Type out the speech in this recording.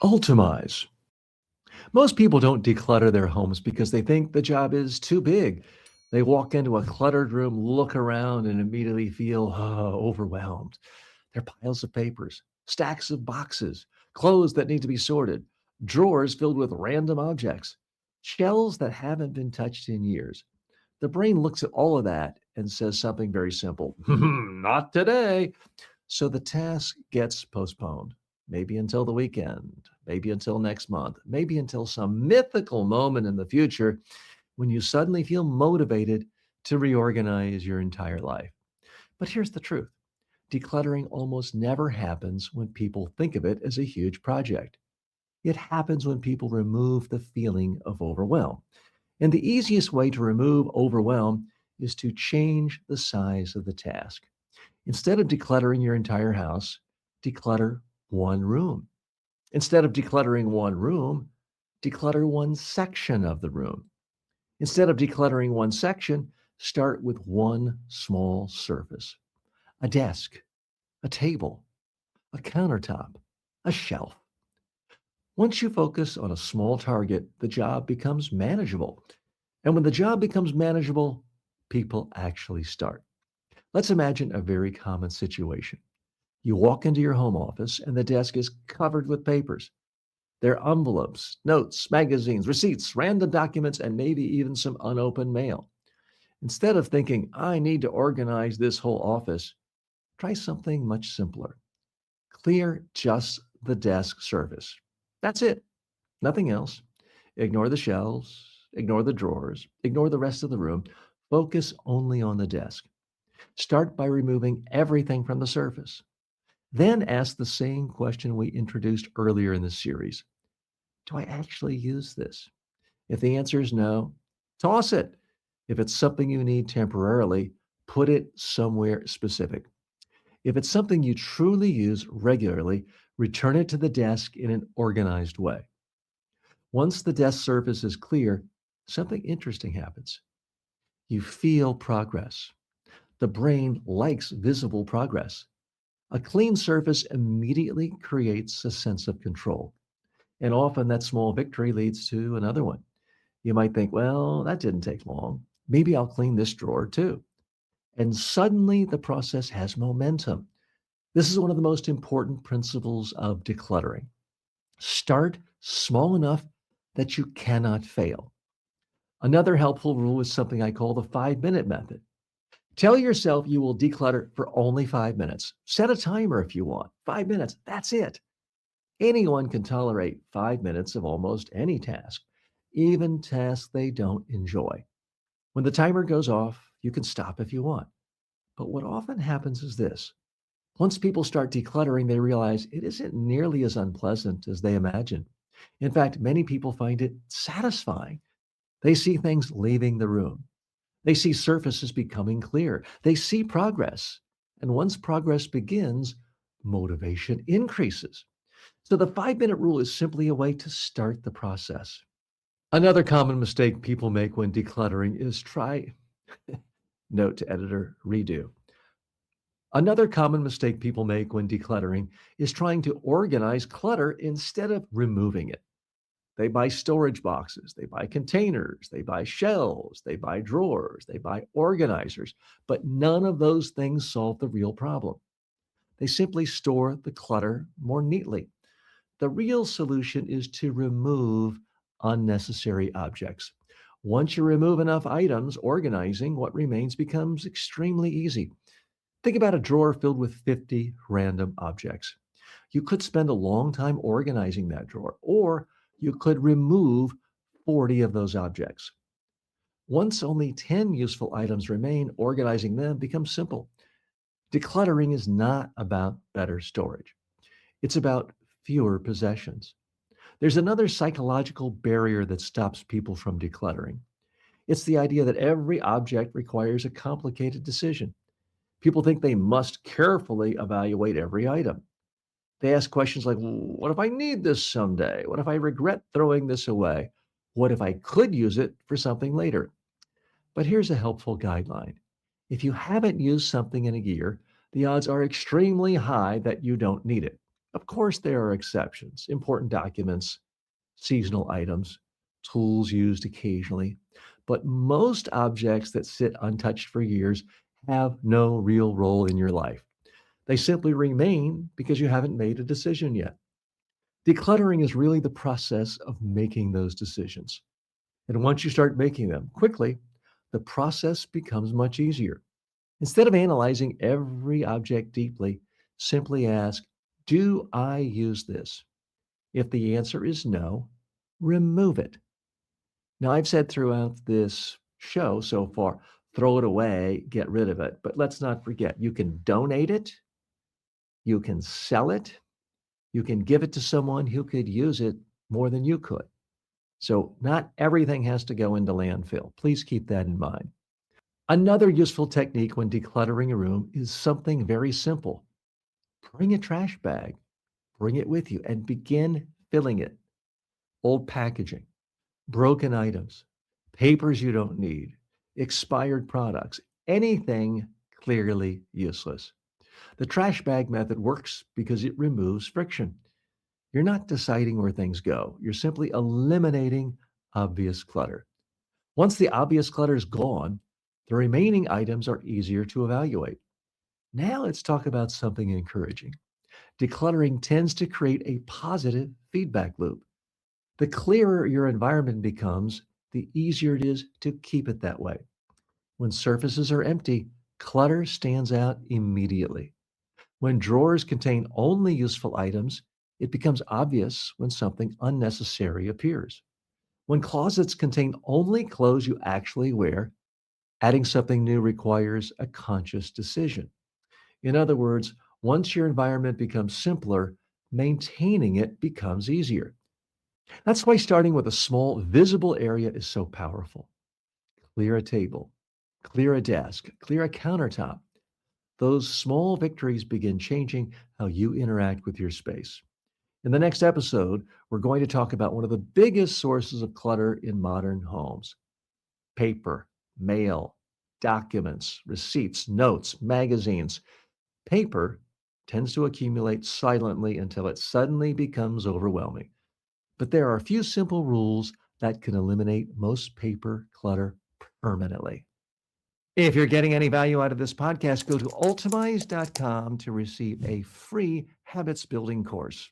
Ultimize. Most people don't declutter their homes because they think the job is too big. They walk into a cluttered room, look around, and immediately feel overwhelmed. There are piles of papers, stacks of boxes, clothes that need to be sorted, drawers filled with random objects, shelves that haven't been touched in years. The brain looks at all of that and says something very simple: not today. So the task gets postponed, maybe until the weekend, maybe until next month, maybe until some mythical moment in the future when you suddenly feel motivated to reorganize your entire life. But here's the truth: decluttering almost never happens when people think of it as a huge project. It happens when people remove the feeling of overwhelm. And the easiest way to remove overwhelm is to change the size of the task. Instead of decluttering your entire house, declutter one room. Instead of decluttering one room, declutter one section of the room. Instead of decluttering one section, start with one small surface: a desk, a table, a countertop, a shelf. Once you focus on a small target, the job becomes manageable. And when the job becomes manageable, people actually start. Let's imagine a very common situation. You walk into your home office and the desk is covered with papers. There are envelopes, notes, magazines, receipts, random documents, and maybe even some unopened mail. Instead of thinking, I need to organize this whole office, try something much simpler. Clear just the desk surface. That's it, nothing else. Ignore the shelves, ignore the drawers, ignore the rest of the room. Focus only on the desk. Start by removing everything from the surface. Then ask the same question we introduced earlier in the series: do I actually use this? If the answer is no, toss it. If it's something you need temporarily, put it somewhere specific. If it's something you truly use regularly, return it to the desk in an organized way. Once the desk surface is clear, something interesting happens. You feel progress. The brain likes visible progress. A clean surface immediately creates a sense of control. And often that small victory leads to another one. You might think, well, that didn't take long. Maybe I'll clean this drawer too. And suddenly the process has momentum. This is one of the most important principles of decluttering. Start small enough that you cannot fail. Another helpful rule is something I call the 5 minute method. Tell yourself you will declutter for only 5 minutes. Set a timer if you want. 5 minutes, that's it. Anyone can tolerate 5 minutes of almost any task, even tasks they don't enjoy. When the timer goes off, you can stop if you want. But what often happens is this: once people start decluttering, they realize it isn't nearly as unpleasant as they imagined. In fact, many people find it satisfying. They see things leaving the room. They see surfaces becoming clear. They see progress. And once progress begins, motivation increases. So the 5 minute rule is simply a way to start the process. Another common mistake people make when decluttering is try, note to editor, redo. Another common mistake people make when decluttering is trying to organize clutter instead of removing it. They buy storage boxes, they buy containers, they buy shelves, they buy drawers, they buy organizers, but none of those things solve the real problem. They simply store the clutter more neatly. The real solution is to remove unnecessary objects. Once you remove enough items, organizing what remains becomes extremely easy. Think about a drawer filled with 50 random objects. You could spend a long time organizing that drawer, or you could remove 40 of those objects. Once only 10 useful items remain, organizing them becomes simple. Decluttering is not about better storage, it's about fewer possessions. There's another psychological barrier that stops people from decluttering. It's the idea that every object requires a complicated decision. People think they must carefully evaluate every item. They ask questions like, what if I need this someday? What if I regret throwing this away? What if I could use it for something later? But here's a helpful guideline. If you haven't used something in a year, the odds are extremely high that you don't need it. Of course, there are exceptions, important documents, seasonal items, tools used occasionally, but most objects that sit untouched for years have no real role in your life. They simply remain because you haven't made a decision yet. Decluttering is really the process of making those decisions. And once you start making them quickly, the process becomes much easier. Instead of analyzing every object deeply, simply ask, do I use this? If the answer is no, remove it. Now, I've said throughout this show so far, throw it away, get rid of it. But let's not forget, you can donate it, you can sell it, you can give it to someone who could use it more than you could. So, not everything has to go into landfill. Please keep that in mind. Another useful technique when decluttering a room is something very simple. Bring a trash bag, bring it with you, and begin filling it. Old packaging, broken items, papers you don't need, expired products, anything clearly useless. The trash bag method works because it removes friction. You're not deciding where things go, you're simply eliminating obvious clutter. Once the obvious clutter is gone, the remaining items are easier to evaluate. Now let's talk about something encouraging. Decluttering tends to create a positive feedback loop. The clearer your environment becomes, the easier it is to keep it that way. When surfaces are empty, clutter stands out immediately. When drawers contain only useful items, it becomes obvious when something unnecessary appears. When closets contain only clothes you actually wear, adding something new requires a conscious decision. In other words, once your environment becomes simpler, maintaining it becomes easier. That's why starting with a small, visible area is so powerful. Clear a table, clear a desk, clear a countertop. Those small victories begin changing how you interact with your space. In the next episode, we're going to talk about one of the biggest sources of clutter in modern homes: paper, mail, documents, receipts, notes, magazines. Paper tends to accumulate silently until it suddenly becomes overwhelming. But there are a few simple rules that can eliminate most paper clutter permanently. If you're getting any value out of this podcast, go to ultimize.com to receive a free habits building course.